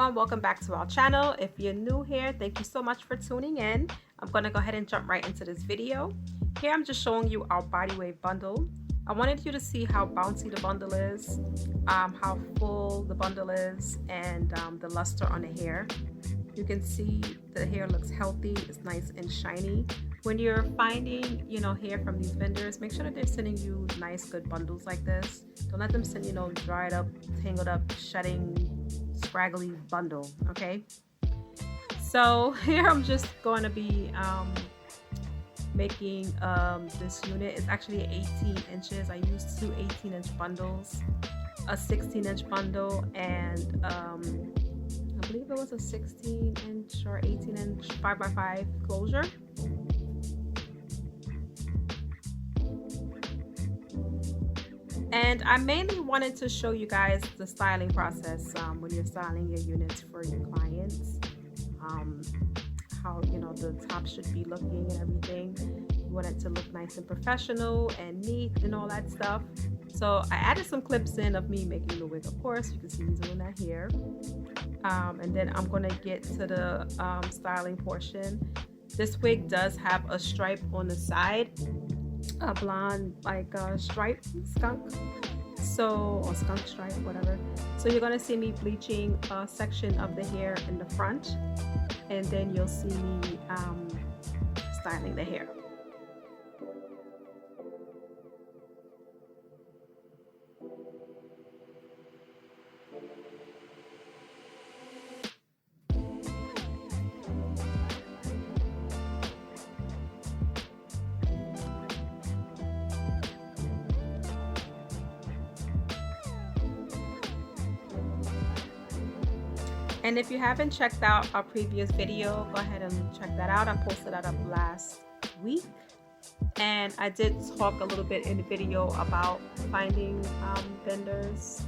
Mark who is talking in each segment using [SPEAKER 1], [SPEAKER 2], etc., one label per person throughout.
[SPEAKER 1] everyone, welcome back to our channel. If you're new here, thank you so much for tuning in. I'm gonna go ahead and jump right into this video. Here I'm just showing you our body wave bundle. I wanted you to see how bouncy the bundle is, how full the bundle is, and the luster on the hair. You can see the hair looks healthy, it's nice and shiny. When you're finding, hair from these vendors, make sure that they're sending you nice, good bundles like this. Don't let them send, dried up, tangled up, shedding, scraggly bundle, okay? So here I'm just going to be making this unit. It's actually 18 inches. I used two 18-inch bundles, a 16-inch bundle, and I believe it was a 16-inch or 18-inch 5x5 closure. And I mainly wanted to show you guys the styling process when you're styling your units for your clients. How the top should be looking and everything. You want it to look nice and professional and neat and all that stuff. So I added some clips in of me making the wig, of course. You can see me doing that here. And then I'm going to get to the styling portion. This wig does have a stripe on the side, a blonde stripe, skunk, or skunk stripe, whatever. So you're going to see me bleaching a section of the hair in the front, and then you'll see me styling the hair. And if you haven't checked out our previous video, go ahead and check that out. I posted that up last week. And I did talk a little bit in the video about finding vendors.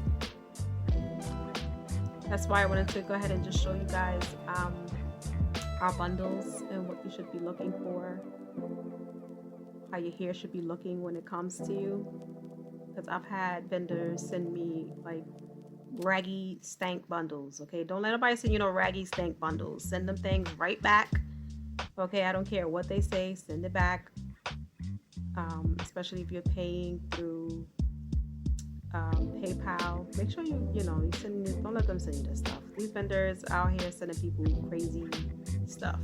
[SPEAKER 1] That's why I wanted to go ahead and just show you guys our bundles and what you should be looking for. How your hair should be looking when it comes to you. Because I've had vendors send me like raggy stank bundles. Okay, don't let nobody send raggy stank bundles. Send them things right back. Okay, I don't care what they say, send it back. Especially if you're paying through PayPal. Make sure you send. Don't let them send you this stuff. These vendors out here sending people crazy stuff.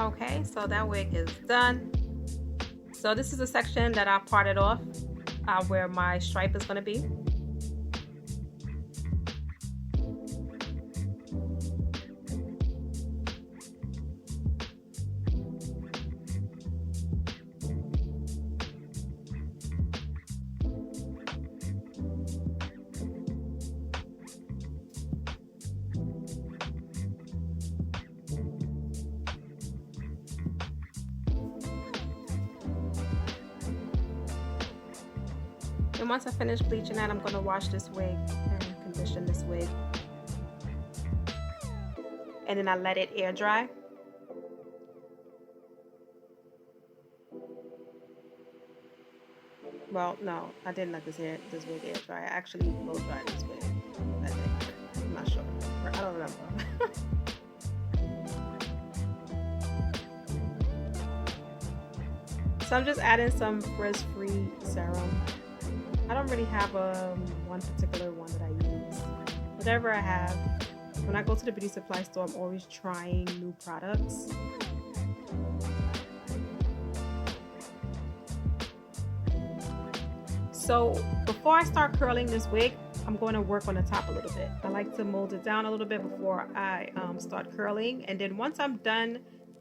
[SPEAKER 1] Okay, so that wig is done. So this is a section that I parted off where my stripe is going to be. And once I finish bleaching that, I'm going to wash this wig and condition this wig. And then I let it air dry. Well, no, I didn't let this wig air dry. I actually blow dried this wig, I think. I'm not sure. I don't remember. So I'm just adding some Frizz free serum. I don't really have one particular one that I use. Whatever I have. When I go to the beauty supply store, I'm always trying new products. So before I start curling this wig, I'm going to work on the top a little bit. I like to mold it down a little bit before I start curling. And then once I'm done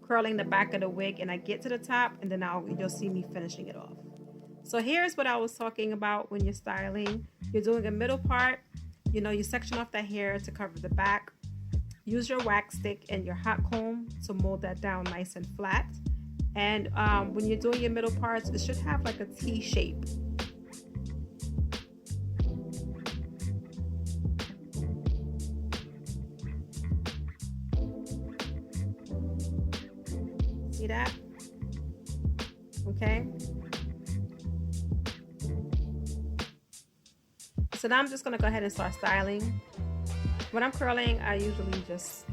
[SPEAKER 1] curling the back of the wig and I get to the top, and then you'll see me finishing it off. So here's what I was talking about when you're styling. You're doing a middle part, you know, you section off the hair to cover the back. Use your wax stick and your hot comb to mold that down nice and flat. And when you're doing your middle parts, it should have like a T shape. See that? Okay. So now I'm just going to go ahead and start styling. When I'm curling, I usually just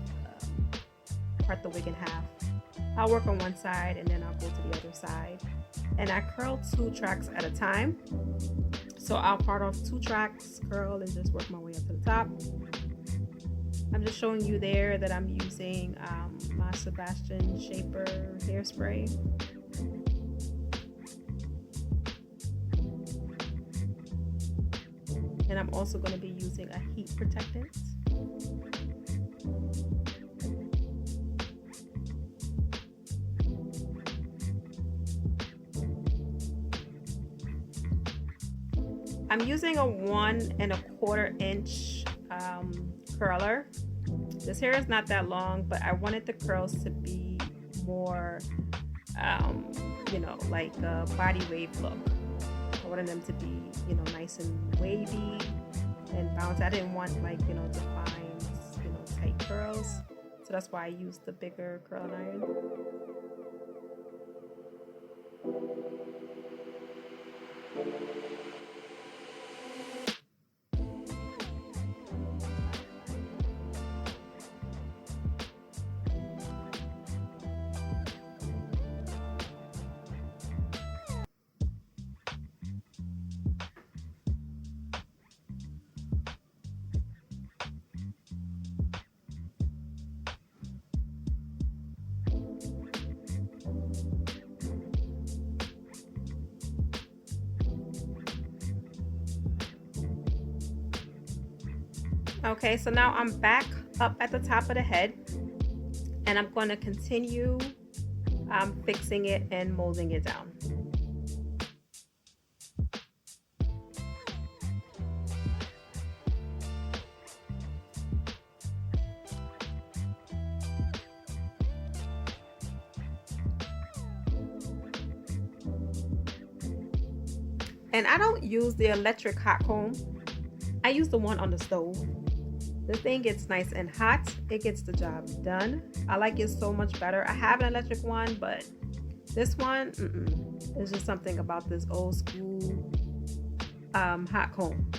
[SPEAKER 1] part the wig in half. I'll work on one side and then I'll go to the other side. And I curl 2 tracks at a time. So I'll part off 2 tracks, curl, and just work my way up to the top. I'm just showing you there that I'm using my Sebastian Shaper hairspray. And I'm also going to be using a heat protectant. I'm using a 1 1/4 inch curler. This hair is not that long, but I wanted the curls to be more, you know, like a body wave look. I wanted them to be, you know, nice and wavy and bounce. I didn't want like, you know, defined, you know, tight curls. So that's why I used the bigger curling iron. Okay, so now I'm back up at the top of the head and I'm going to continue fixing it and molding it down. And I don't use the electric hot comb. I use the one on the stove. This thing gets nice and hot. It gets the job done. I like it so much better. I have an electric one, but this one, there's just something about this old school hot comb.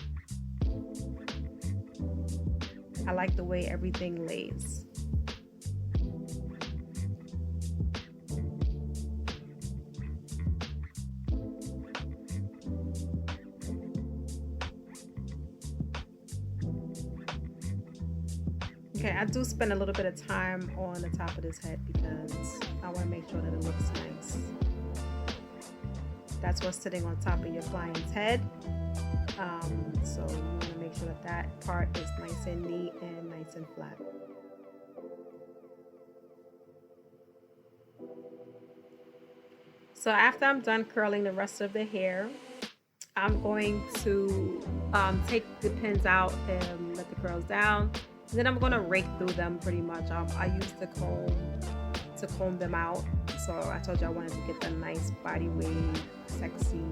[SPEAKER 1] I like the way everything lays. Okay, I do spend a little bit of time on the top of this head because I want to make sure that it looks nice. That's what's sitting on top of your client's head. So you want to make sure that that part is nice and neat and nice and flat. So after I'm done curling the rest of the hair, I'm going to take the pins out and let the curls down. And then I'm going to rake through them pretty much. I use the comb to comb them out. So I told you I wanted to get the nice body wave, sexy,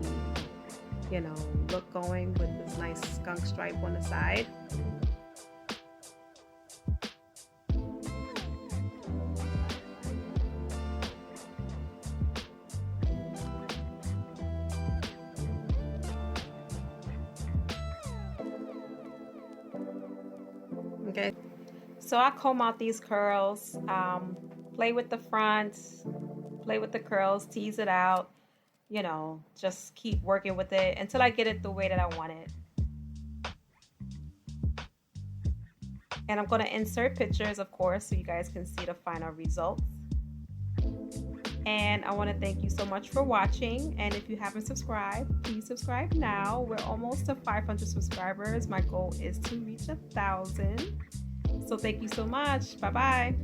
[SPEAKER 1] you know, look going with this nice skunk stripe on the side. Okay, so I comb out these curls, play with the front, play with the curls, tease it out, you know, just keep working with it until I get it the way that I want it. And I'm going to insert pictures, of course, so you guys can see the final results. And I want to thank you so much for watching. And if you haven't subscribed, please subscribe now. We're almost to 500 subscribers. My goal is to reach 1,000. So thank you so much. Bye-bye.